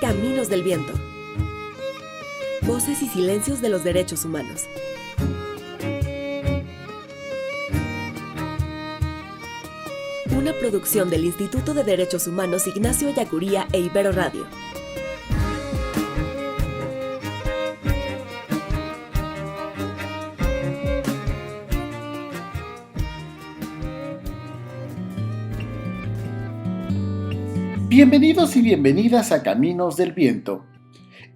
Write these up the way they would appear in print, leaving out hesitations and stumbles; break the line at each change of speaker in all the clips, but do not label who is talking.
Caminos del Viento. Voces y silencios de los derechos humanos. Una producción del Instituto de Derechos Humanos Ignacio Ellacuría e Ibero Radio.
Bienvenidos y bienvenidas a Caminos del Viento.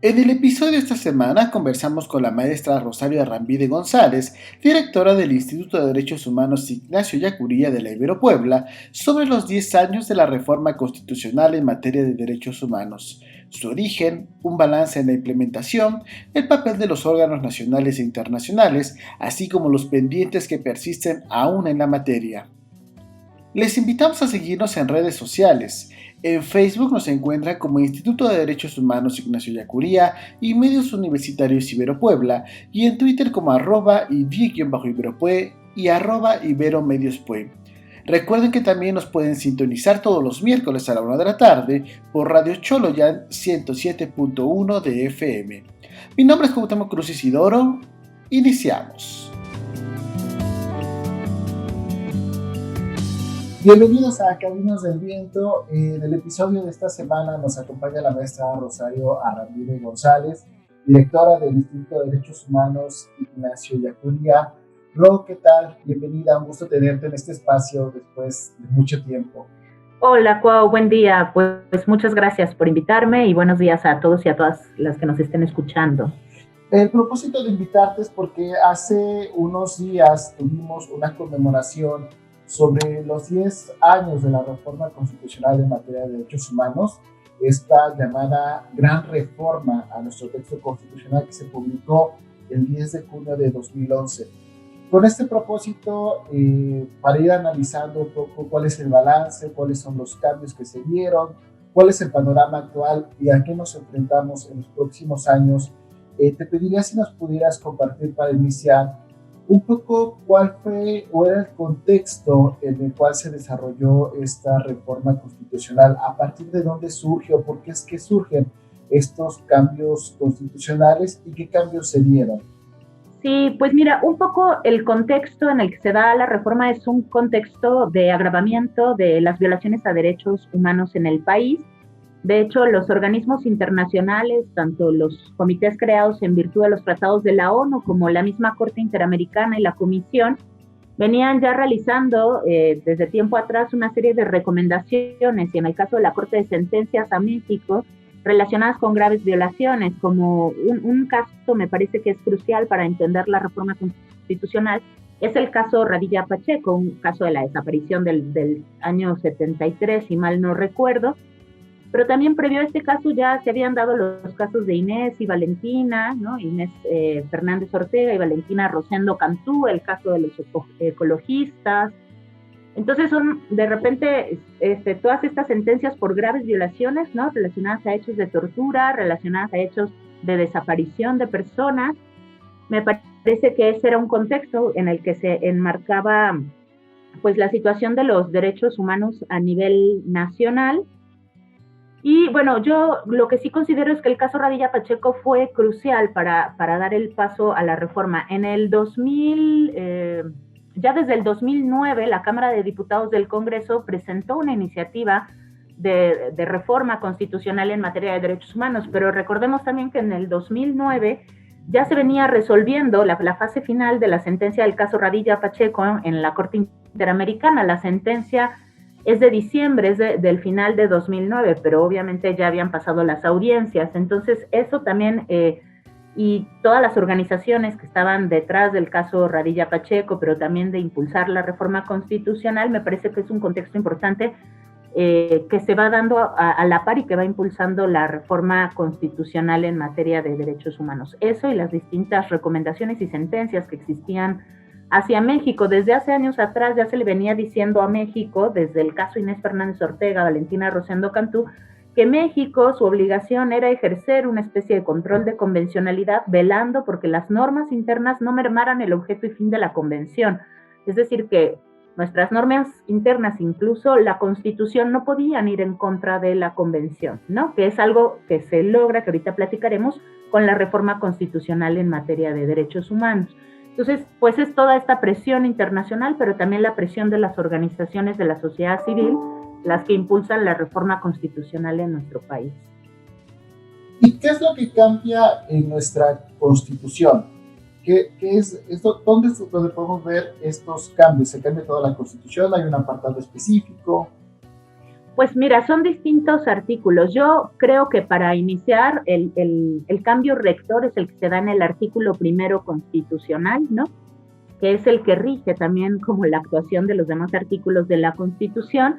En el episodio de esta semana conversamos con la maestra Rosario Arrambide González, directora del Instituto de Derechos Humanos Ignacio Ellacuría de la Ibero Puebla, sobre los 10 años de la reforma constitucional en materia de derechos humanos, su origen, un balance en la implementación, el papel de los órganos nacionales e internacionales, así como los pendientes que persisten aún en la materia. Les invitamos a seguirnos en redes sociales. En Facebook nos encuentran como Instituto de Derechos Humanos Ignacio Ellacuría y Medios Universitarios Ibero Puebla, y en Twitter como @id_iberopue y @iberomediospue. Recuerden que también nos pueden sintonizar todos los miércoles a la 1 de la tarde por Radio Choloyan 107.1 de FM. Mi nombre es Cuauhtémoc Cruz Isidoro. Iniciamos. Bienvenidos a Caminos del Viento. En el episodio de esta semana nos acompaña la maestra Rosario Arrambide González, directora del Instituto de Derechos Humanos Ignacio Ellacuría. Ro, ¿qué tal? Bienvenida, un gusto tenerte en este espacio después de mucho tiempo.
Hola, Cuau, buen día. Pues muchas gracias por invitarme y buenos días a todos y a todas las que nos estén escuchando.
El propósito de invitarte es porque hace unos días tuvimos una conmemoración sobre los 10 años de la reforma constitucional en materia de derechos humanos, esta llamada gran reforma a nuestro texto constitucional que se publicó el 10 de junio de 2011. Con este propósito, para ir analizando un poco cuál es el balance, cuáles son los cambios que se dieron, cuál es el panorama actual y a qué nos enfrentamos en los próximos años, te pediría si nos pudieras compartir para iniciar un poco cuál fue o era el contexto en el cual se desarrolló esta reforma constitucional, a partir de dónde surge o por qué es que surgen estos cambios constitucionales y qué cambios se dieron.
Sí, pues mira, un poco el contexto en el que se da la reforma es un contexto de agravamiento de las violaciones a derechos humanos en el país. De hecho, los organismos internacionales, tanto los comités creados en virtud de los tratados de la ONU como la misma Corte Interamericana y la Comisión, venían ya realizando desde tiempo atrás una serie de recomendaciones, y en el caso de la Corte de Sentencias a México, relacionadas con graves violaciones, como un caso me parece que es crucial para entender la reforma constitucional, es el caso Radilla Pacheco, un caso de la desaparición del año 73, si mal no recuerdo. Pero también previo a este caso ya se habían dado los casos de Inés y Valentina, ¿no? Inés Fernández Ortega y Valentina Rosendo Cantú, el caso de los ecologistas. Entonces son de repente todas estas sentencias por graves violaciones, ¿no? Relacionadas a hechos de tortura, relacionadas a hechos de desaparición de personas. Me parece que ese era un contexto en el que se enmarcaba pues la situación de los derechos humanos a nivel nacional. Y bueno, yo lo que sí considero es que el caso Radilla Pacheco fue crucial para dar el paso a la reforma. En el 2000, ya desde el 2009, la Cámara de Diputados del Congreso presentó una iniciativa de reforma constitucional en materia de derechos humanos, pero recordemos también que en el 2009 ya se venía resolviendo la fase final de la sentencia del caso Radilla Pacheco en la Corte Interamericana. La sentencia es de diciembre, es del final de 2009, pero obviamente ya habían pasado las audiencias. Entonces eso también, y todas las organizaciones que estaban detrás del caso Radilla Pacheco, pero también de impulsar la reforma constitucional, me parece que es un contexto importante que se va dando a la par y que va impulsando la reforma constitucional en materia de derechos humanos. Eso y las distintas recomendaciones y sentencias que existían hacia México. Desde hace años atrás ya se le venía diciendo a México, desde el caso Inés Fernández Ortega, Valentina Rosendo Cantú, que México, su obligación era ejercer una especie de control de convencionalidad, velando porque las normas internas no mermaran el objeto y fin de la convención. Es decir, que nuestras normas internas, incluso la Constitución, no podían ir en contra de la Convención, ¿no? Que es algo que se logra, que ahorita platicaremos, con la reforma constitucional en materia de derechos humanos. Entonces, pues es toda esta presión internacional, pero también la presión de las organizaciones de la sociedad civil, las que impulsan la reforma constitucional en nuestro país.
¿Y qué es lo que cambia en nuestra Constitución? ¿Qué es esto? ¿Dónde podemos ver estos cambios? ¿Se cambia toda la Constitución? ¿Hay un apartado específico?
Pues mira, son distintos artículos. Yo creo que para iniciar el cambio rector es el que se da en el artículo primero constitucional, ¿no? Que es el que rige también como la actuación de los demás artículos de la Constitución.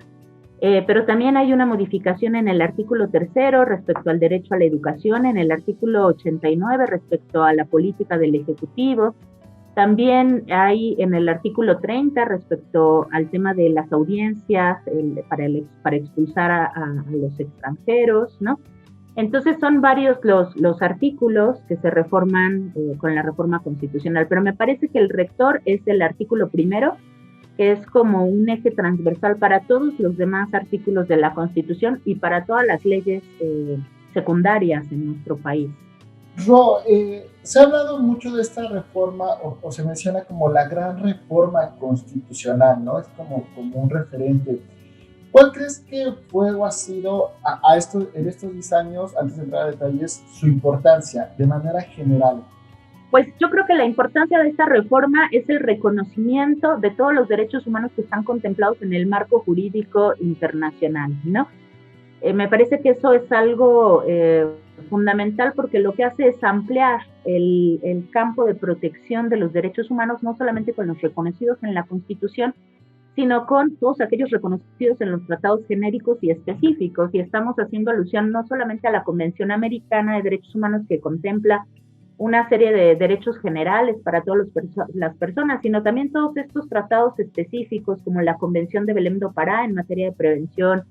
Pero también hay una modificación en el artículo tercero respecto al derecho a la educación, en el artículo 89 respecto a la política del Ejecutivo. También hay en el artículo 30 respecto al tema de las audiencias para expulsar a los extranjeros, ¿no? Entonces son varios los artículos que se reforman con la reforma constitucional, pero me parece que el rector es el artículo primero, que es como un eje transversal para todos los demás artículos de la Constitución y para todas las leyes secundarias en nuestro país.
Ro, se ha hablado mucho de esta reforma, o se menciona como la gran reforma constitucional, ¿no? Es como un referente. ¿Cuál crees que fue o ha sido en estos 10 años, antes de entrar a detalles, su importancia de manera general?
Pues yo creo que la importancia de esta reforma es el reconocimiento de todos los derechos humanos que están contemplados en el marco jurídico internacional, ¿no? Me parece que eso es algo fundamental porque lo que hace es ampliar el campo de protección de los derechos humanos, no solamente con los reconocidos en la Constitución, sino con todos aquellos reconocidos en los tratados genéricos y específicos. Y estamos haciendo alusión no solamente a la Convención Americana de Derechos Humanos, que contempla una serie de derechos generales para todas las personas, sino también todos estos tratados específicos, como la Convención de Belém do Pará en materia de prevención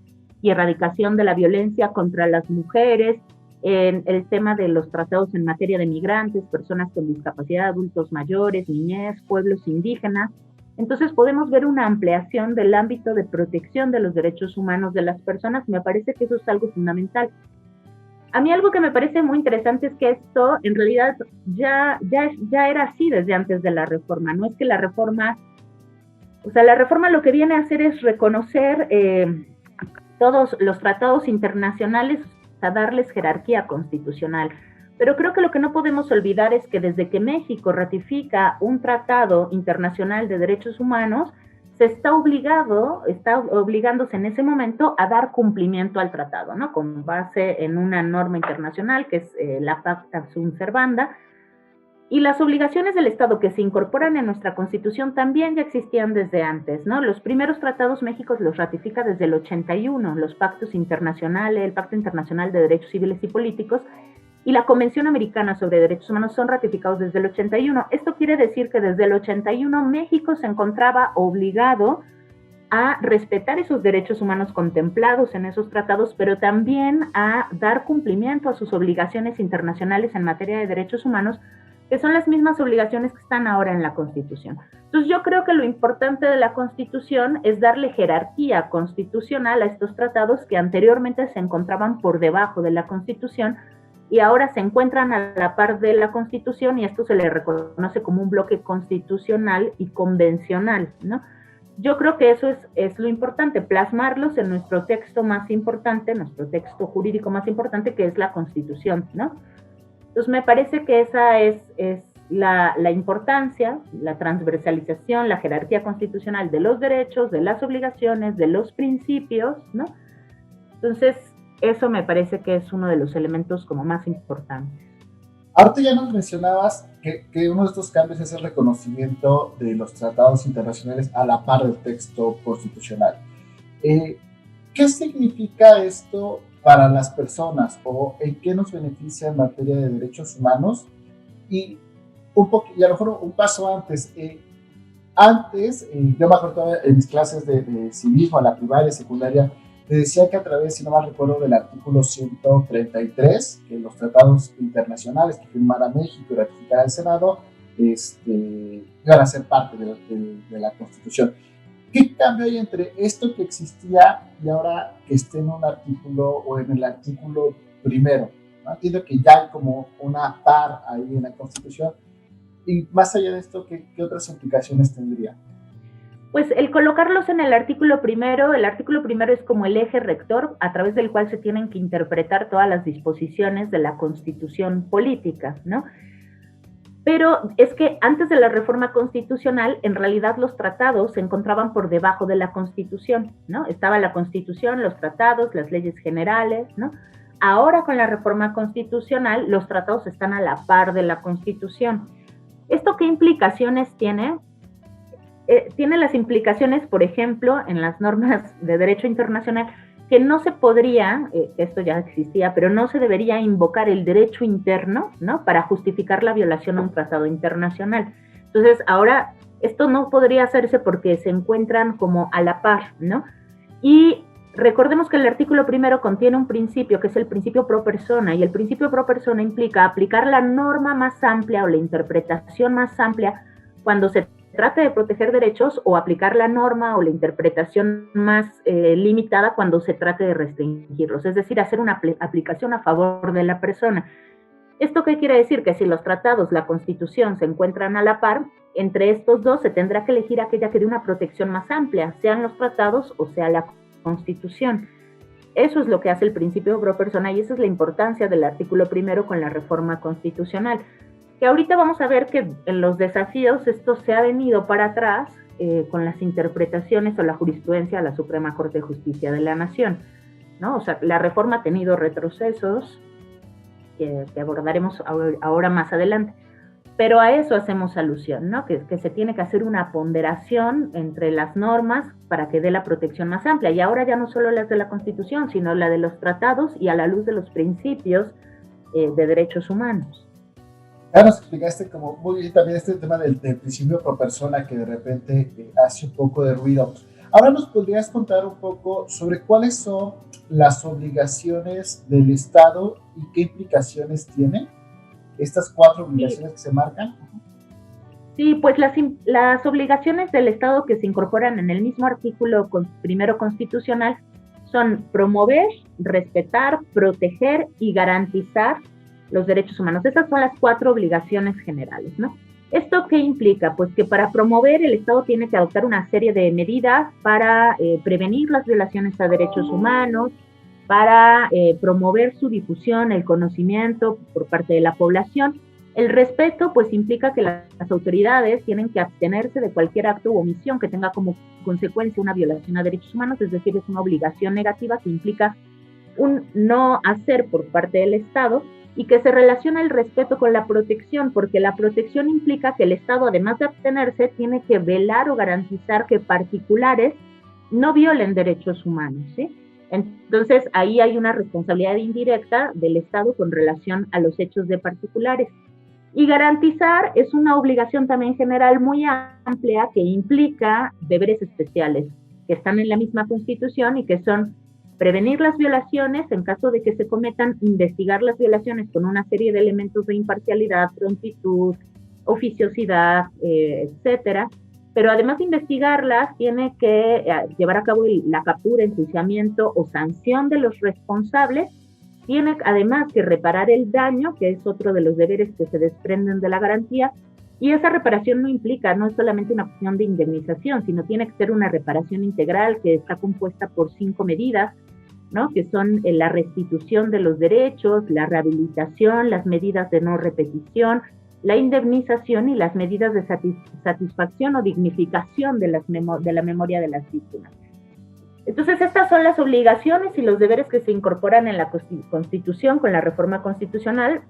y erradicación de la violencia contra las mujeres, en el tema de los tratados en materia de migrantes, personas con discapacidad, adultos mayores, niñez, pueblos indígenas. Entonces podemos ver una ampliación del ámbito de protección de los derechos humanos de las personas. Me parece que eso es algo fundamental. A mí algo que me parece muy interesante es que esto en realidad ya era así desde antes de la reforma. No es que la reforma lo que viene a hacer es reconocer todos los tratados internacionales, a darles jerarquía constitucional. Pero creo que lo que no podemos olvidar es que desde que México ratifica un tratado internacional de derechos humanos, está obligándose en ese momento a dar cumplimiento al tratado, ¿no? Con base en una norma internacional que es la Pacta Sunt Servanda, y las obligaciones del Estado que se incorporan en nuestra Constitución también ya existían desde antes, ¿no? Los primeros tratados México los ratifica desde el 81, los pactos internacionales, el Pacto Internacional de Derechos Civiles y Políticos, y la Convención Americana sobre Derechos Humanos son ratificados desde el 81. Esto quiere decir que desde el 81 México se encontraba obligado a respetar esos derechos humanos contemplados en esos tratados, pero también a dar cumplimiento a sus obligaciones internacionales en materia de derechos humanos, que son las mismas obligaciones que están ahora en la Constitución. Entonces yo creo que lo importante de la Constitución es darle jerarquía constitucional a estos tratados que anteriormente se encontraban por debajo de la Constitución, y ahora se encuentran a la par de la Constitución, y esto se le reconoce como un bloque constitucional y convencional, ¿no? Yo creo que eso es lo importante, plasmarlos en nuestro texto más importante, nuestro texto jurídico más importante, que es la Constitución, ¿no? Entonces me parece que esa es la importancia, la transversalización, la jerarquía constitucional de los derechos, de las obligaciones, de los principios, ¿no? Entonces, eso me parece que es uno de los elementos como más importantes.
Ahorita ya nos mencionabas que uno de estos cambios es el reconocimiento de los tratados internacionales a la par del texto constitucional. ¿Qué significa esto para las personas o en qué nos beneficia en materia de derechos humanos? Y a lo mejor un paso antes. Yo me acuerdo en mis clases de civismo, a la primaria, secundaria, te decía que a través, si no mal recuerdo, del artículo 133, que los tratados internacionales que firmara México y ratificara el Senado, iban a ser parte de la Constitución. ¿Qué cambio hay entre esto que existía y ahora que esté en un artículo o en el artículo primero? ¿No? Entiendo que ya hay como una par ahí en la Constitución. Y más allá de esto, ¿qué otras implicaciones tendría?
Pues el colocarlos en el artículo primero es como el eje rector a través del cual se tienen que interpretar todas las disposiciones de la Constitución política, ¿no? Pero es que antes de la reforma constitucional, en realidad los tratados se encontraban por debajo de la Constitución, ¿no? Estaba la Constitución, los tratados, las leyes generales, ¿no? Ahora con la reforma constitucional, los tratados están a la par de la Constitución. ¿Esto qué implicaciones tiene? Tiene las implicaciones, por ejemplo, en las normas de derecho internacional, que no se podría, esto ya existía, pero no se debería invocar el derecho interno, ¿no? Para justificar la violación a un tratado internacional. Entonces, ahora esto no podría hacerse porque se encuentran como a la par, ¿no? Y recordemos que el artículo primero contiene un principio que es el principio pro persona, y el principio pro persona implica aplicar la norma más amplia o la interpretación más amplia cuando se trate de proteger derechos, o aplicar la norma o la interpretación más limitada cuando se trate de restringirlos, es decir, hacer una aplicación a favor de la persona. ¿Esto qué quiere decir? Que si los tratados, la Constitución se encuentran a la par, entre estos dos se tendrá que elegir aquella que dé una protección más amplia, sean los tratados o sea la Constitución. Eso es lo que hace el principio pro persona, y esa es la importancia del artículo primero con la reforma constitucional. Que ahorita vamos a ver que en los desafíos esto se ha venido para atrás con las interpretaciones o la jurisprudencia de la Suprema Corte de Justicia de la Nación, ¿no? O sea, la reforma ha tenido retrocesos que abordaremos ahora más adelante, pero a eso hacemos alusión, ¿no? Que se tiene que hacer una ponderación entre las normas para que dé la protección más amplia, y ahora ya no solo las de la Constitución, sino la de los tratados y a la luz de los principios de derechos humanos.
Ya nos explicaste como muy bien también este tema del principio pro persona que de repente hace un poco de ruido. Ahora nos podrías contar un poco sobre cuáles son las obligaciones del Estado y qué implicaciones tienen estas 4 obligaciones que se marcan.
Sí, pues las obligaciones del Estado que se incorporan en el mismo artículo primero constitucional son promover, respetar, proteger y garantizar los derechos humanos. Esas son las 4 obligaciones generales, ¿no? ¿Esto qué implica? Pues que para promover el Estado tiene que adoptar una serie de medidas para prevenir las violaciones a derechos humanos, para promover su difusión, el conocimiento por parte de la población. El respeto, pues implica que las autoridades tienen que abstenerse de cualquier acto u omisión que tenga como consecuencia una violación a derechos humanos, es decir, es una obligación negativa que implica un no hacer por parte del Estado, y que se relaciona el respeto con la protección, porque la protección implica que el Estado, además de abstenerse, tiene que velar o garantizar que particulares no violen derechos humanos, ¿sí? Entonces, ahí hay una responsabilidad indirecta del Estado con relación a los hechos de particulares. Y garantizar es una obligación también general muy amplia que implica deberes especiales que están en la misma Constitución y que son prevenir las violaciones en caso de que se cometan, investigar las violaciones con una serie de elementos de imparcialidad, prontitud, oficiosidad, etcétera. Pero además de investigarlas, tiene que llevar a cabo la captura, enjuiciamiento o sanción de los responsables. Tiene además que reparar el daño, que es otro de los deberes que se desprenden de la garantía, y esa reparación no es solamente una cuestión de indemnización, sino tiene que ser una reparación integral que está compuesta por 5 medidas, ¿no? Que son la restitución de los derechos, la rehabilitación, las medidas de no repetición, la indemnización y las medidas de satisfacción o dignificación de la memoria de las víctimas. Entonces, estas son las obligaciones y los deberes que se incorporan en la Constitución con la reforma constitucional,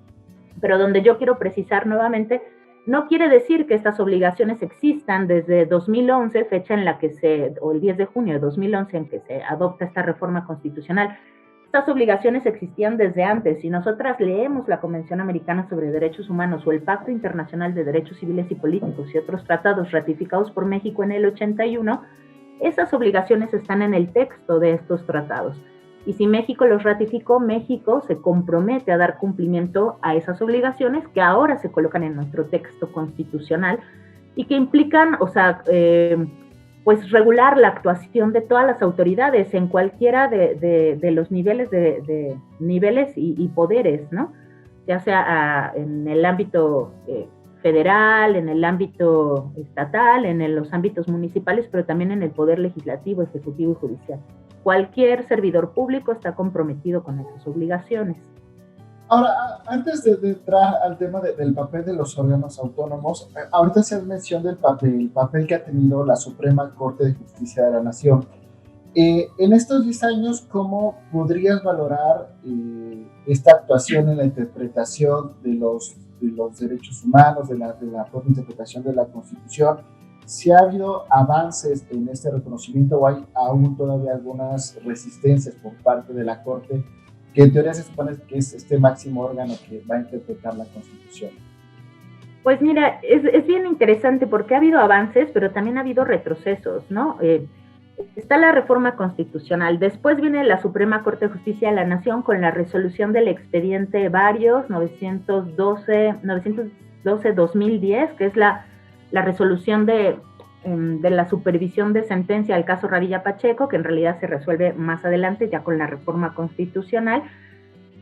pero donde yo quiero precisar nuevamente, no quiere decir que estas obligaciones existan desde 2011, fecha en la que o el 10 de junio de 2011 en que se adopta esta reforma constitucional. Estas obligaciones existían desde antes. Si nosotras leemos la Convención Americana sobre Derechos Humanos o el Pacto Internacional de Derechos Civiles y Políticos y otros tratados ratificados por México en el 81, Esas obligaciones están en el texto de estos tratados. Y si México los ratificó, México se compromete a dar cumplimiento a esas obligaciones que ahora se colocan en nuestro texto constitucional y que implican, pues regular la actuación de todas las autoridades en cualquiera de los niveles niveles y poderes, ¿no? Ya sea en el ámbito federal, en el ámbito estatal, en los ámbitos municipales, pero también en el poder legislativo, ejecutivo y judicial. Cualquier servidor público está comprometido con esas obligaciones.
Ahora, antes de entrar al tema del papel de los órganos autónomos, ahorita se hace mención del papel que ha tenido la Suprema Corte de Justicia de la Nación. En estos 10 años, ¿cómo podrías valorar esta actuación en la interpretación de los derechos humanos, de la propia interpretación de la Constitución? ¿Si ha habido avances en este reconocimiento o hay aún todavía algunas resistencias por parte de la Corte, que en teoría se supone que es este máximo órgano que va a interpretar la Constitución?
Pues mira, es bien interesante porque ha habido avances, pero también ha habido retrocesos, ¿no? Está la reforma constitucional, después viene la Suprema Corte de Justicia de la Nación con la resolución del expediente Varios 912-2010, que es la resolución de la supervisión de sentencia del caso Radilla Pacheco, que en realidad se resuelve más adelante ya con la reforma constitucional.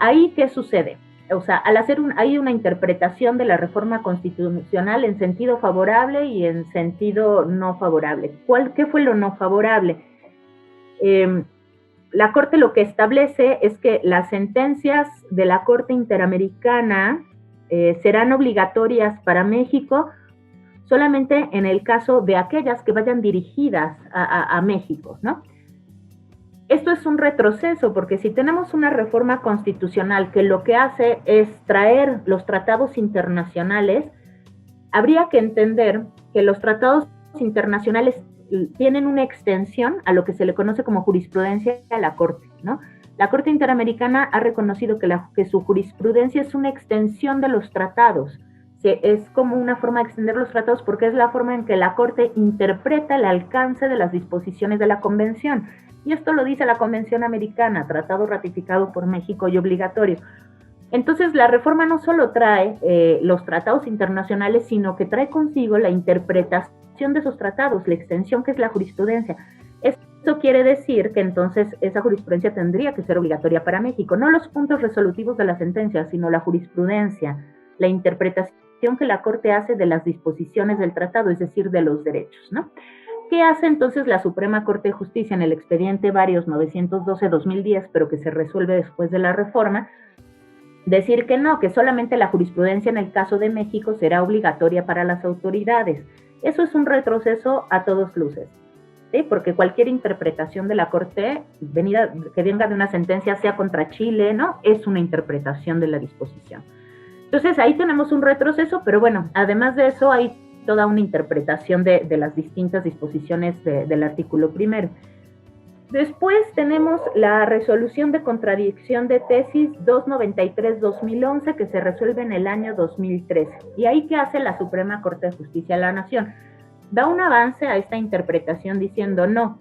Ahí, ¿qué sucede? O sea, al hacer hay una interpretación de la reforma constitucional en sentido favorable y en sentido no favorable. ¿Qué fue lo no favorable? La Corte lo que establece es que las sentencias de la Corte Interamericana serán obligatorias para México solamente en el caso de aquellas que vayan dirigidas a México, ¿no? Esto es un retroceso, porque si tenemos una reforma constitucional que lo que hace es traer los tratados internacionales, habría que entender que los tratados internacionales tienen una extensión a lo que se le conoce como jurisprudencia a la Corte, ¿no? La Corte Interamericana ha reconocido que su jurisprudencia es una extensión de los tratados. Es como una forma de extender los tratados porque es la forma en que la Corte interpreta el alcance de las disposiciones de la Convención. Y esto lo dice la Convención Americana, tratado ratificado por México y obligatorio. Entonces, la reforma no solo trae los tratados internacionales, sino que trae consigo la interpretación de esos tratados, la extensión que es la jurisprudencia. Esto quiere decir que entonces esa jurisprudencia tendría que ser obligatoria para México, no los puntos resolutivos de la sentencia, sino la jurisprudencia, la interpretación que la Corte hace de las disposiciones del tratado, es decir, de los derechos, ¿no? ¿Qué hace entonces la Suprema Corte de Justicia en el expediente Varios 912-2010, pero que se resuelve después de la reforma? Decir que no, que solamente la jurisprudencia en el caso de México será obligatoria para las autoridades. Eso es un retroceso a todos luces, ¿sí? Porque cualquier interpretación de la Corte que venga de una sentencia, sea contra Chile, ¿no? Es una interpretación de la disposición. Entonces ahí tenemos un retroceso, pero bueno, además de eso hay toda una interpretación de las distintas disposiciones del artículo primero. Después tenemos la resolución de contradicción de tesis 293-2011 que se resuelve en el año 2013. ¿Y ahí qué hace la Suprema Corte de Justicia de la Nación? Da un avance a esta interpretación diciendo no,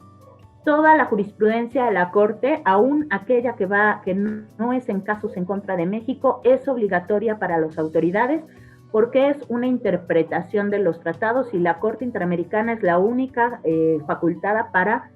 toda la jurisprudencia de la Corte, aún aquella que no es en casos en contra de México, es obligatoria para las autoridades porque es una interpretación de los tratados y la Corte Interamericana es la única facultada para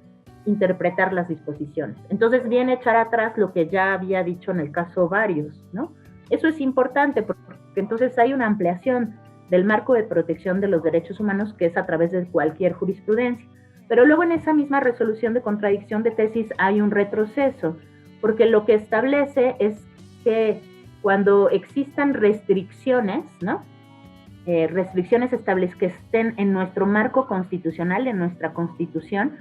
interpretar las disposiciones. Entonces viene a echar atrás lo que ya había dicho en el caso Varios, ¿no? Eso es importante porque entonces hay una ampliación del marco de protección de los derechos humanos que es a través de cualquier jurisprudencia. Pero luego en esa misma resolución de contradicción de tesis hay un retroceso, porque lo que establece es que cuando existan restricciones, ¿no? Restricciones que estén en nuestro marco constitucional, en nuestra Constitución,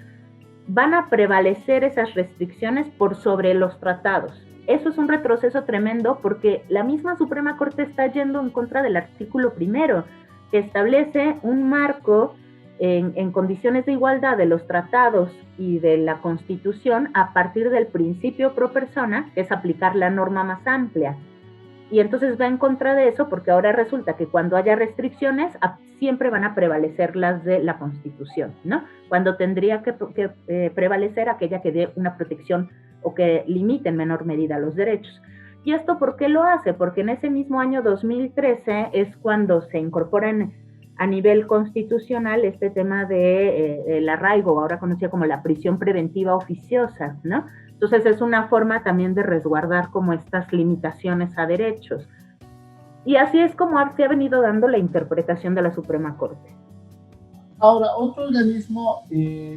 van a prevalecer esas restricciones por sobre los tratados. Eso es un retroceso tremendo porque la misma Suprema Corte está yendo en contra del artículo primero, que establece un marco en condiciones de igualdad de los tratados y de la Constitución a partir del principio pro persona, que es aplicar la norma más amplia. Y entonces va en contra de eso porque ahora resulta que cuando haya restricciones siempre van a prevalecer las de la Constitución, ¿no? Cuando tendría que prevalecer aquella que dé una protección o que limite en menor medida los derechos. ¿Y esto por qué lo hace? Porque en ese mismo año 2013 es cuando se incorporan a nivel constitucional este tema de el arraigo, ahora conocido como la prisión preventiva oficiosa, ¿no? Entonces es una forma también de resguardar como estas limitaciones a derechos. Y así es como se ha venido dando la interpretación de la Suprema Corte.
Ahora, otro organismo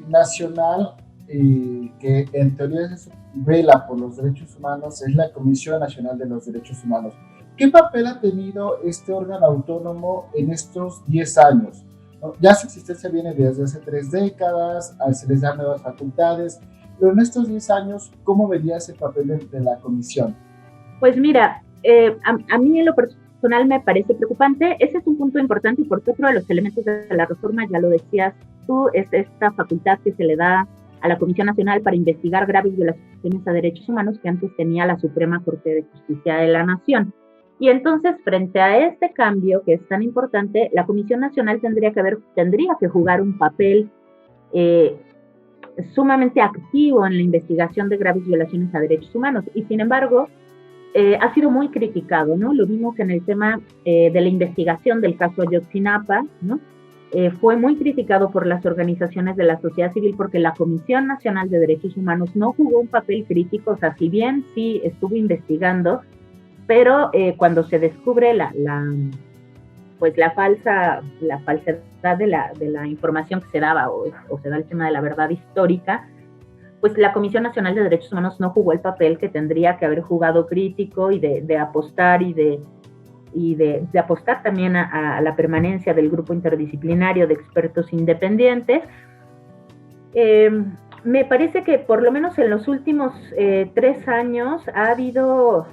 nacional que en teoría vela por los derechos humanos es la Comisión Nacional de los Derechos Humanos. ¿Qué papel ha tenido este órgano autónomo en estos 10 años? ¿No? Ya su existencia viene desde hace 3 décadas, se les dan nuevas facultades, pero en estos 10 años, ¿cómo verías el papel de la comisión?
Pues mira, a mí en lo personal me parece preocupante. Ese es un punto importante porque otro de los elementos de la reforma, ya lo decías tú, es esta facultad que se le da a la Comisión Nacional para investigar graves violaciones a derechos humanos que antes tenía la Suprema Corte de Justicia de la Nación. Y entonces, frente a este cambio que es tan importante, la Comisión Nacional tendría que jugar un papel sumamente activo en la investigación de graves violaciones a derechos humanos. Y sin embargo, ha sido muy criticado, ¿no? Lo vimos en el tema de la investigación del caso Ayotzinapa, ¿no? Fue muy criticado por las organizaciones de la sociedad civil porque la Comisión Nacional de Derechos Humanos no jugó un papel crítico, o sea, si bien sí estuvo investigando, pero cuando se descubre la falsedad de la información que se daba o se da el tema de la verdad histórica, pues la Comisión Nacional de Derechos Humanos no jugó el papel que tendría que haber jugado crítico y de apostar y de apostar también a la permanencia del grupo interdisciplinario de expertos independientes. Me parece que por lo menos en los últimos 3 años ha habido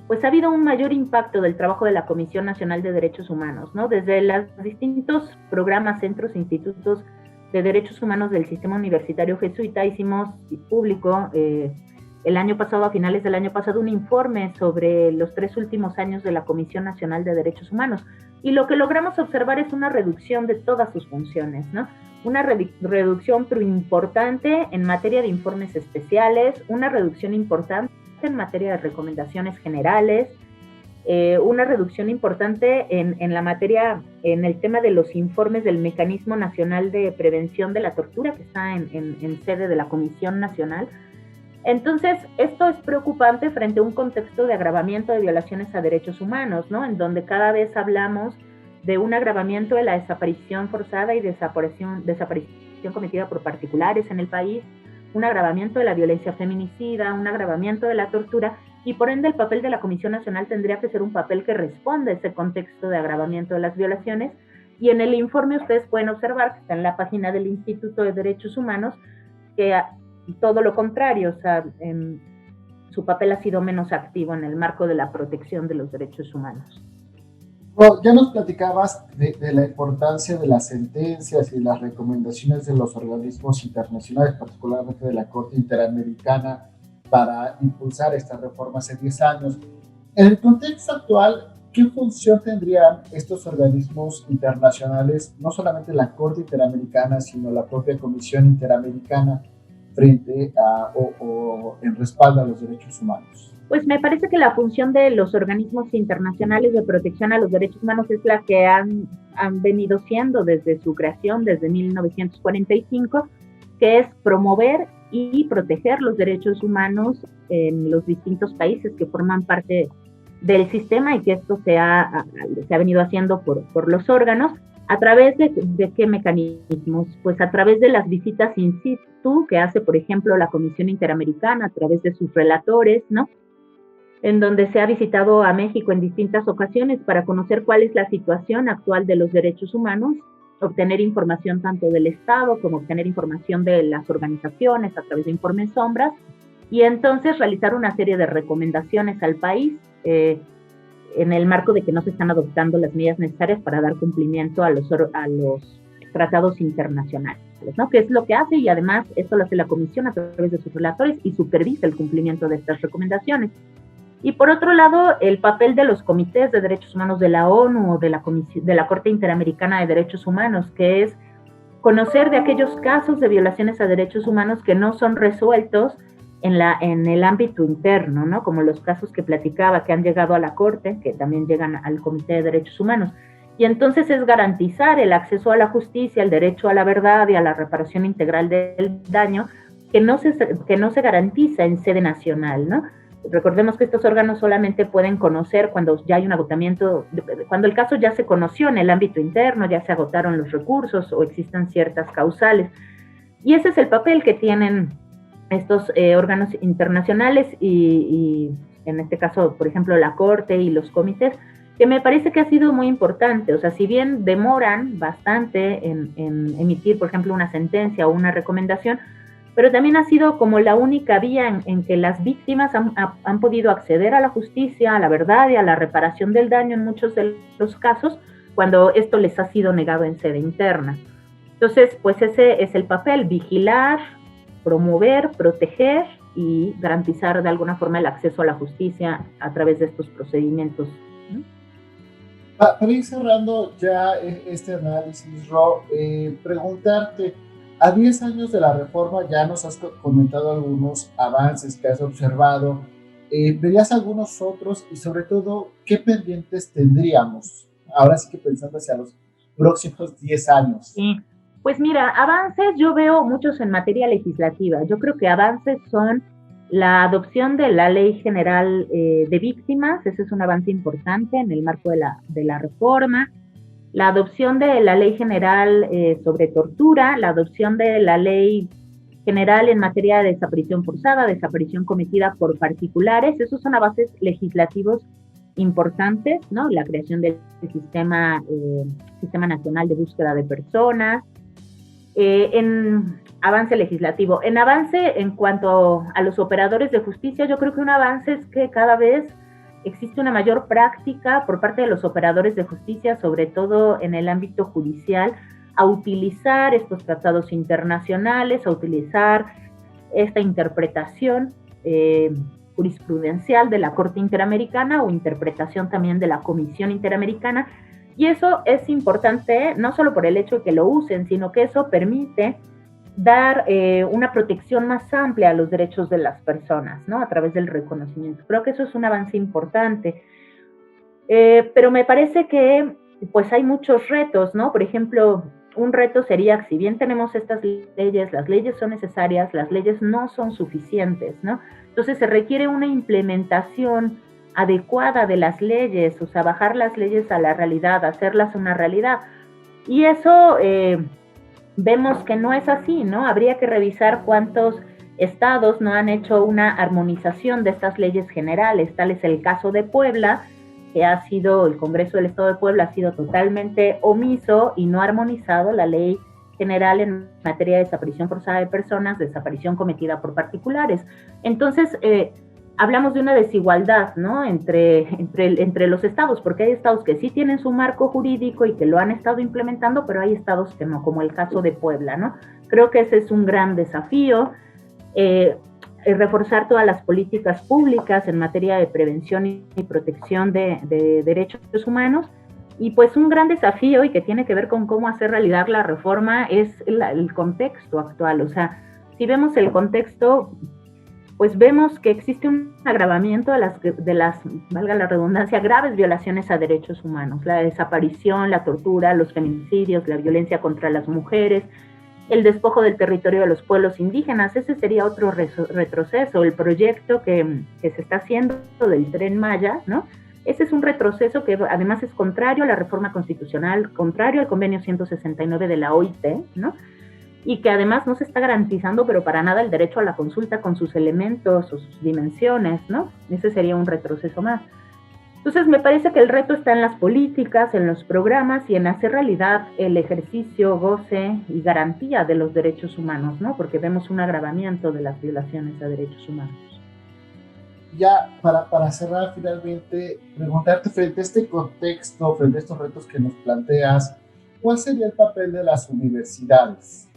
un mayor impacto del trabajo de la Comisión Nacional de Derechos Humanos, ¿no? Desde los distintos programas, centros, institutos de derechos humanos del sistema universitario jesuita hicimos público el año pasado, a finales del año pasado, un informe sobre los 3 últimos años de la Comisión Nacional de Derechos Humanos. Y lo que logramos observar es una reducción de todas sus funciones, ¿no? Una reducción pero importante en materia de informes especiales, una reducción importante en materia de recomendaciones generales, una reducción importante en la materia, en el tema de los informes del Mecanismo Nacional de Prevención de la Tortura, que está en sede de la Comisión Nacional. Entonces, esto es preocupante frente a un contexto de agravamiento de violaciones a derechos humanos, ¿no? En donde cada vez hablamos de un agravamiento de la desaparición forzada y desaparición cometida por particulares en el país, un agravamiento de la violencia feminicida, un agravamiento de la tortura, y por ende el papel de la Comisión Nacional tendría que ser un papel que responda a ese contexto de agravamiento de las violaciones. Y en el informe ustedes pueden observar, que está en la página del Instituto de Derechos Humanos, que todo lo contrario, o sea, su papel ha sido menos activo en el marco de la protección de los derechos humanos.
Bueno, ya nos platicabas de la importancia de las sentencias y las recomendaciones de los organismos internacionales, particularmente de la Corte Interamericana, para impulsar esta reforma hace 10 años. En el contexto actual, ¿qué función tendrían estos organismos internacionales, no solamente la Corte Interamericana, sino la propia Comisión Interamericana, frente a o en respaldo a los derechos humanos?
Pues me parece que la función de los organismos internacionales de protección a los derechos humanos es la que han venido siendo desde su creación, desde 1945, que es promover y proteger los derechos humanos en los distintos países que forman parte del sistema, y que esto se ha venido haciendo por los órganos. ¿A través de qué mecanismos? Pues a través de las visitas in situ que hace, por ejemplo, la Comisión Interamericana, a través de sus relatores, ¿no? En donde se ha visitado a México en distintas ocasiones para conocer cuál es la situación actual de los derechos humanos, obtener información tanto del Estado como obtener información de las organizaciones a través de informes sombras, y entonces realizar una serie de recomendaciones al país en el marco de que no se están adoptando las medidas necesarias para dar cumplimiento a los tratados internacionales, ¿no? Que es lo que hace, y además esto lo hace la Comisión a través de sus relatores y supervisa el cumplimiento de estas recomendaciones. Y por otro lado, el papel de los comités de derechos humanos de la ONU o de la Corte Interamericana de Derechos Humanos, que es conocer de aquellos casos de violaciones a derechos humanos que no son resueltos en el ámbito interno, ¿no? Como los casos que platicaba que han llegado a la Corte, que también llegan al Comité de Derechos Humanos. Y entonces es garantizar el acceso a la justicia, el derecho a la verdad y a la reparación integral del daño, que no se garantiza en sede nacional, ¿no? Recordemos que estos órganos solamente pueden conocer cuando ya hay un agotamiento, cuando el caso ya se conoció en el ámbito interno, ya se agotaron los recursos o existan ciertas causales. Y ese es el papel que tienen estos órganos internacionales y en este caso, por ejemplo, la Corte y los comités, que me parece que ha sido muy importante. O sea, si bien demoran bastante en emitir, por ejemplo, una sentencia o una recomendación, pero también ha sido como la única vía en que las víctimas han podido acceder a la justicia, a la verdad y a la reparación del daño en muchos de los casos, cuando esto les ha sido negado en sede interna. Entonces, pues ese es el papel: vigilar, promover, proteger y garantizar de alguna forma el acceso a la justicia a través de estos procedimientos.
Para ir cerrando ya este análisis, Ro, preguntarte, a 10 años de la reforma ya nos has comentado algunos avances que has observado, ¿verías algunos otros y sobre todo qué pendientes tendríamos? Ahora sí que pensando hacia los próximos 10 años.
Sí. Pues mira, avances yo veo muchos en materia legislativa. Yo creo que avances son la adopción de la Ley General de Víctimas. Ese es un avance importante en el marco de la reforma. La adopción de la Ley General sobre tortura, la adopción de la Ley General en materia de desaparición forzada, desaparición cometida por particulares. Esos son avances legislativos importantes, ¿no? La creación del Sistema Nacional de Búsqueda de Personas. En avance legislativo. En avance en cuanto a los operadores de justicia, yo creo que un avance es que cada vez existe una mayor práctica por parte de los operadores de justicia, sobre todo en el ámbito judicial, a utilizar estos tratados internacionales, a utilizar esta interpretación jurisprudencial de la Corte Interamericana o interpretación también de la Comisión Interamericana. Y eso es importante no solo por el hecho de que lo usen, sino que eso permite dar una protección más amplia a los derechos de las personas, ¿no? A través del reconocimiento. Creo que eso es un avance importante. Pero me parece que pues hay muchos retos, ¿no? Por ejemplo, un reto sería que si bien tenemos estas leyes, las leyes son necesarias, las leyes no son suficientes, ¿no? Entonces se requiere una implementación adecuada de las leyes, o sea, bajar las leyes a la realidad, hacerlas una realidad. Y eso vemos que no es así, ¿no? Habría que revisar cuántos estados no han hecho una armonización de estas leyes generales. Tal es el caso de Puebla, que ha sido, el Congreso del Estado de Puebla ha sido totalmente omiso y no ha armonizado la ley general en materia de desaparición forzada de personas, desaparición cometida por particulares. Entonces, hablamos de una desigualdad, ¿no? entre los estados, porque hay estados que sí tienen su marco jurídico y que lo han estado implementando, pero hay estados que no, como el caso de Puebla, ¿no? Creo que ese es un gran desafío, reforzar todas las políticas públicas en materia de prevención y protección de derechos humanos. Y pues un gran desafío y que tiene que ver con cómo hacer realidad la reforma es el contexto actual. O sea, si vemos el contexto, pues vemos que existe un agravamiento de las, valga la redundancia, graves violaciones a derechos humanos, la desaparición, la tortura, los feminicidios, la violencia contra las mujeres, el despojo del territorio de los pueblos indígenas. Ese sería otro retroceso. El proyecto que se está haciendo del Tren Maya, ¿no? Ese es un retroceso que además es contrario a la reforma constitucional, contrario al convenio 169 de la OIT, ¿no? Y que además no se está garantizando, pero para nada, el derecho a la consulta con sus elementos o sus dimensiones, ¿no? Ese sería un retroceso más. Entonces, me parece que el reto está en las políticas, en los programas y en hacer realidad el ejercicio, goce y garantía de los derechos humanos, ¿no? Porque vemos un agravamiento de las violaciones a derechos humanos.
Ya para cerrar finalmente, preguntarte frente a este contexto, frente a estos retos que nos planteas, ¿cuál sería el papel de las universidades?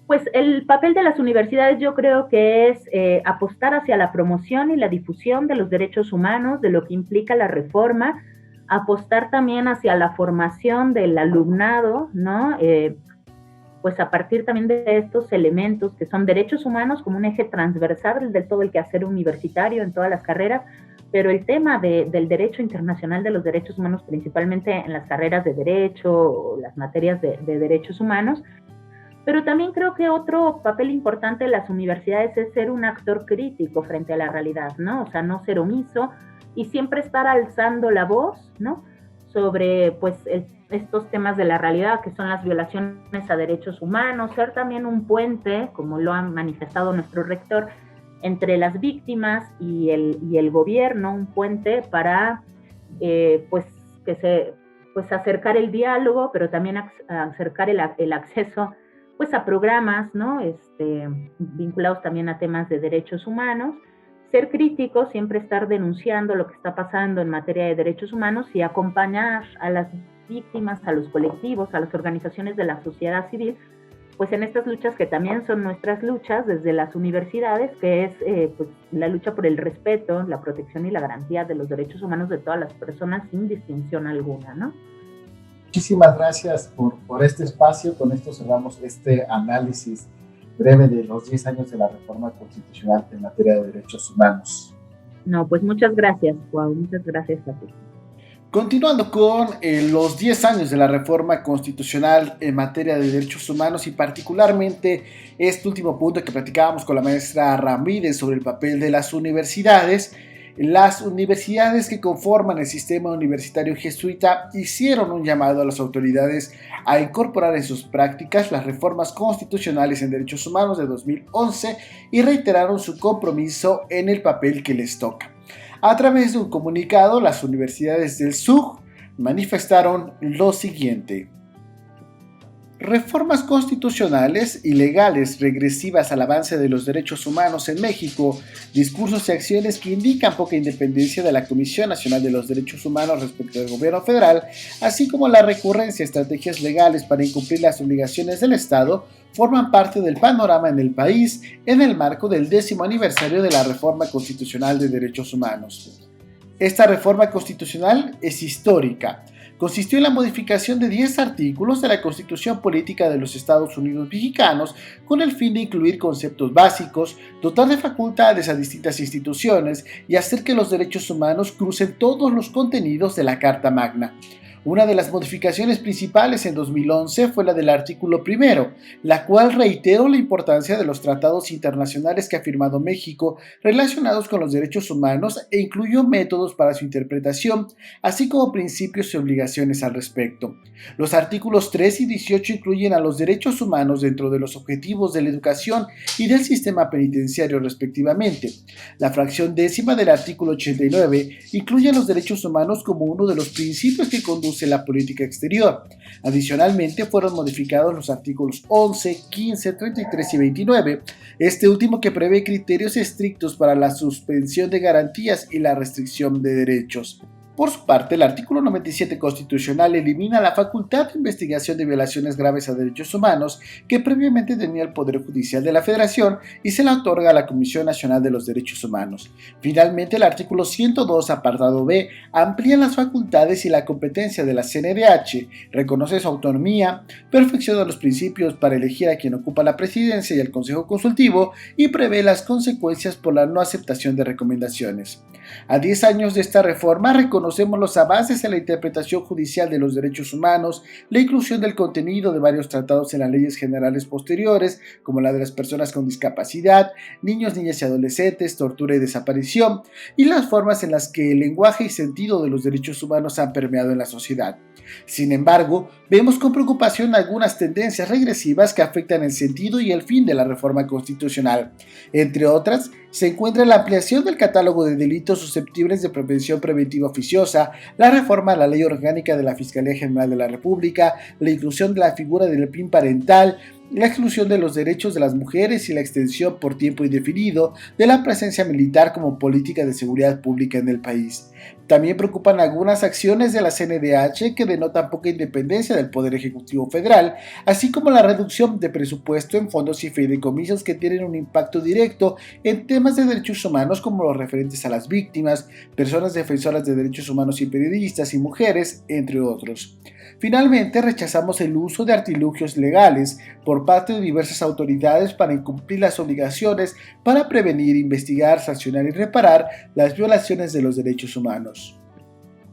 Pues el papel de las universidades yo creo que es apostar hacia la promoción y la difusión de los derechos humanos, de lo que implica la reforma, apostar también hacia la formación del alumnado, ¿no? Pues a partir también de estos elementos que son derechos humanos como un eje transversal de todo el quehacer universitario en todas las carreras, pero el tema del derecho internacional de los derechos humanos, principalmente en las carreras de derecho o las materias de derechos humanos. Pero también creo que otro papel importante de las universidades es ser un actor crítico frente a la realidad, ¿no? O sea, no ser omiso y siempre estar alzando la voz, ¿no? Sobre, pues, estos temas de la realidad, que son las violaciones a derechos humanos, ser también un puente, como lo ha manifestado nuestro rector, entre las víctimas y el gobierno, un puente para, pues, acercar el diálogo, pero también acercar el acceso pues a programas, ¿no? Vinculados también a temas de derechos humanos, ser crítico, siempre estar denunciando lo que está pasando en materia de derechos humanos y acompañar a las víctimas, a los colectivos, a las organizaciones de la sociedad civil, pues en estas luchas que también son nuestras luchas desde las universidades, que es pues la lucha por el respeto, la protección y la garantía de los derechos humanos de todas las personas sin distinción alguna, ¿no?
Muchísimas gracias por este espacio. Con esto cerramos este análisis breve de los 10 años de la reforma constitucional en materia de derechos humanos.
No, pues muchas gracias, Juan. Muchas gracias a ti.
Continuando con los 10 años de la reforma constitucional en materia de derechos humanos y particularmente este último punto que platicábamos con la maestra Ramírez sobre el papel de las universidades que conforman el sistema universitario jesuita hicieron un llamado a las autoridades a incorporar en sus prácticas las reformas constitucionales en derechos humanos de 2011 y reiteraron su compromiso en el papel que les toca. A través de un comunicado, las universidades del SUG manifestaron lo siguiente: reformas constitucionales y legales regresivas al avance de los derechos humanos en México, discursos y acciones que indican poca independencia de la Comisión Nacional de los Derechos Humanos respecto del gobierno federal, así como la recurrencia a estrategias legales para incumplir las obligaciones del Estado, forman parte del panorama en el país en el marco del 10º aniversario de la Reforma Constitucional de Derechos Humanos. Esta reforma constitucional es histórica. Consistió en la modificación de 10 artículos de la Constitución Política de los Estados Unidos Mexicanos con el fin de incluir conceptos básicos, dotar de facultades a distintas instituciones y hacer que los derechos humanos crucen todos los contenidos de la Carta Magna. Una de las modificaciones principales en 2011 fue la del artículo 1, la cual reiteró la importancia de los tratados internacionales que ha firmado México relacionados con los derechos humanos e incluyó métodos para su interpretación, así como principios y obligaciones al respecto. Los artículos 3 y 18 incluyen a los derechos humanos dentro de los objetivos de la educación y del sistema penitenciario respectivamente. La fracción 10ª del artículo 89 incluye a los derechos humanos como uno de los principios que conduce la política exterior. Adicionalmente, fueron modificados los artículos 11, 15, 33 y 29, este último que prevé criterios estrictos para la suspensión de garantías y la restricción de derechos. Por su parte, el artículo 97 constitucional elimina la facultad de investigación de violaciones graves a derechos humanos que previamente tenía el Poder Judicial de la Federación y se la otorga a la Comisión Nacional de los Derechos Humanos. Finalmente, el artículo 102, apartado B, amplía las facultades y la competencia de la CNDH, reconoce su autonomía, perfecciona los principios para elegir a quien ocupa la presidencia y el Consejo Consultivo y prevé las consecuencias por la no aceptación de recomendaciones. A 10 años de esta reforma, reconocemos los avances en la interpretación judicial de los derechos humanos, la inclusión del contenido de varios tratados en las leyes generales posteriores, como la de las personas con discapacidad, niños, niñas y adolescentes, tortura y desaparición, y las formas en las que el lenguaje y sentido de los derechos humanos han permeado en la sociedad. Sin embargo, vemos con preocupación algunas tendencias regresivas que afectan el sentido y el fin de la reforma constitucional. Entre otras, se encuentra la ampliación del catálogo de delitos susceptibles de prevención preventiva oficiosa, la reforma a la Ley Orgánica de la Fiscalía General de la República, la inclusión de la figura del PIN parental la exclusión de los derechos de las mujeres y la extensión por tiempo indefinido de la presencia militar como política de seguridad pública en el país. También preocupan algunas acciones de la CNDH que denotan poca independencia del Poder Ejecutivo Federal, así como la reducción de presupuesto en fondos y fideicomisos que tienen un impacto directo en temas de derechos humanos como los referentes a las víctimas, personas defensoras de derechos humanos y periodistas y mujeres, entre otros. Finalmente, rechazamos el uso de artilugios legales por parte de diversas autoridades para incumplir las obligaciones para prevenir, investigar, sancionar y reparar las violaciones de los derechos humanos.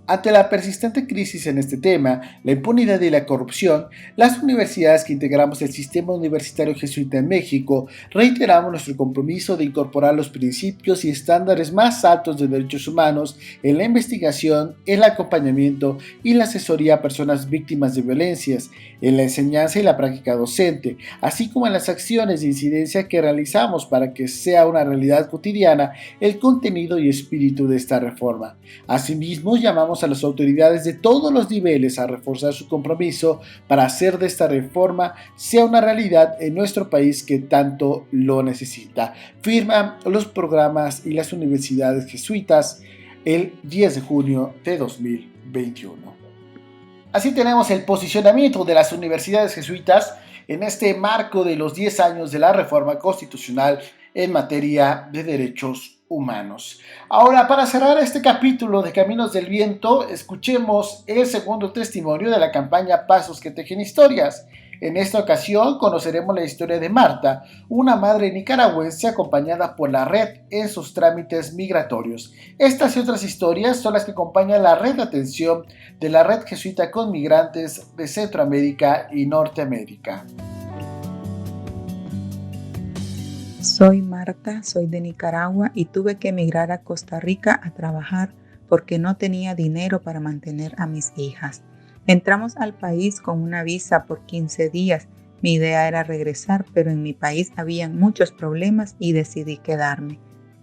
Ante la persistente crisis en este tema, la impunidad y la corrupción, las universidades que integramos el sistema universitario jesuita en México reiteramos nuestro compromiso de incorporar los principios y estándares más altos de derechos humanos en la investigación, el acompañamiento y la asesoría a personas víctimas de violencias, en la enseñanza y la práctica docente, así como en las acciones de incidencia que realizamos para que sea una realidad cotidiana el contenido y espíritu de esta reforma. Asimismo, llamamos a las autoridades de todos los niveles a reforzar su compromiso para hacer de esta reforma sea una realidad en nuestro país que tanto lo necesita. Firman los programas y las universidades jesuitas el 10 de junio de 2021. Así tenemos el posicionamiento de las universidades jesuitas en este marco de los 10 años de la reforma constitucional en materia de derechos humanos. Ahora, para cerrar este capítulo de Caminos del Viento, escuchemos el segundo testimonio de la campaña Pasos que Tejen Historias. En esta ocasión conoceremos la historia de Marta, una madre nicaragüense acompañada por la red en sus trámites migratorios. Estas y otras historias son las que acompañan la red de atención de la Red Jesuita con Migrantes de Centroamérica y Norteamérica.
Soy Marta, soy de Nicaragua y tuve que emigrar a Costa Rica a trabajar porque no tenía dinero para mantener a mis hijas. Entramos al país con una visa por 15 días. Mi idea era regresar, pero en mi país habían muchos problemas y decidí quedarme.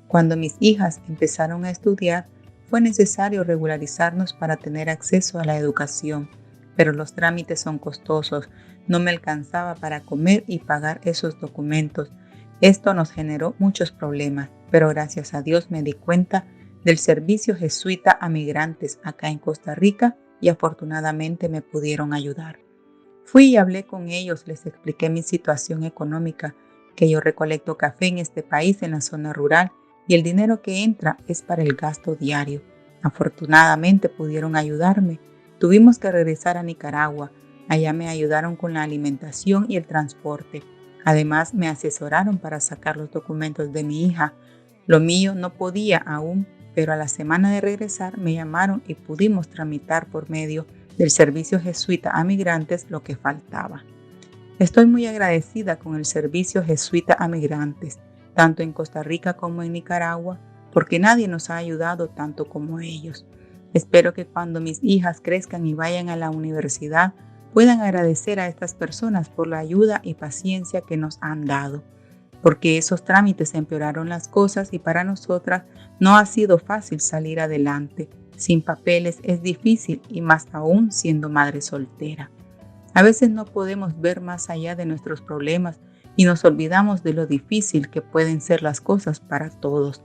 Cuando mis hijas empezaron a estudiar, fue necesario regularizarnos para tener acceso a la educación, pero los trámites son costosos. No me alcanzaba para comer y pagar esos documentos. Esto nos generó muchos problemas, pero gracias a Dios me di cuenta del servicio jesuita a migrantes acá en Costa Rica y afortunadamente me pudieron ayudar. Fui y hablé con ellos, les expliqué mi situación económica, que yo recolecto café en este país en la zona rural y el dinero que entra es para el gasto diario. Afortunadamente pudieron ayudarme. Tuvimos que regresar a Nicaragua. Allá me ayudaron con la alimentación y el transporte. Además, me asesoraron para sacar los documentos de mi hija. Lo mío no podía aún, pero a la semana de regresar me llamaron y pudimos tramitar por medio del servicio jesuita a migrantes lo que faltaba. Estoy muy agradecida con el servicio jesuita a migrantes, tanto en Costa Rica como en Nicaragua, porque nadie nos ha ayudado tanto como ellos. Espero que cuando mis hijas crezcan y vayan a la universidad, puedan agradecer a estas personas por la ayuda y paciencia que nos han dado, porque esos trámites empeoraron las cosas y para nosotras no ha sido fácil salir adelante. Sin papeles es difícil y más aún siendo madre soltera. A veces no podemos ver más allá de nuestros problemas y nos olvidamos de lo difícil que pueden ser las cosas para todos.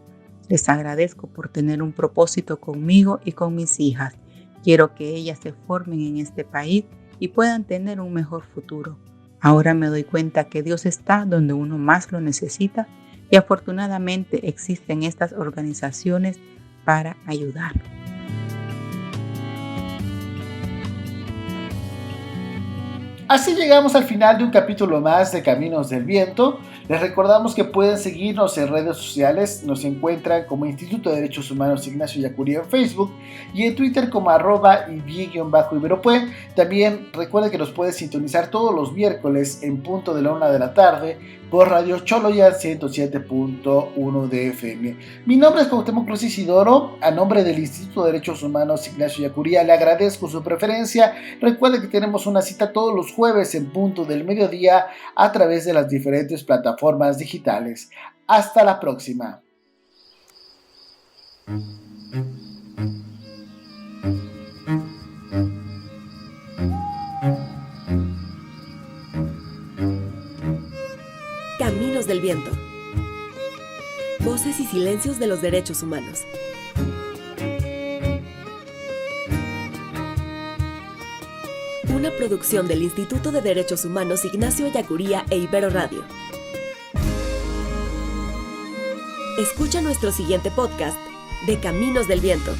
Les agradezco por tener un propósito conmigo y con mis hijas. Quiero que ellas se formen en este país y puedan tener un mejor futuro. Ahora me doy cuenta que Dios está donde uno más lo necesita y afortunadamente existen estas organizaciones para ayudar.
Así llegamos al final de un capítulo más de Caminos del Viento. Les recordamos que pueden seguirnos en redes sociales. Nos encuentran como Instituto de Derechos Humanos Ignacio Ellacuría en Facebook y en Twitter como @ibi_iberopue. También recuerden que nos pueden sintonizar todos los miércoles en punto de la 1 de la tarde por Radio Choloyan 107.1 de FM. Mi nombre es Cuauhtémoc Cruz Isidoro. A nombre del Instituto de Derechos Humanos Ignacio Ellacuría le agradezco su preferencia. Recuerden que tenemos una cita todos los jueves en punto del mediodía a través de las diferentes plataformas digitales. Hasta la próxima.
Viento. Voces y silencios de los derechos humanos. Una producción del Instituto de Derechos Humanos Ignacio Ellacuría e Ibero Radio. Escucha nuestro siguiente podcast de Caminos del Viento.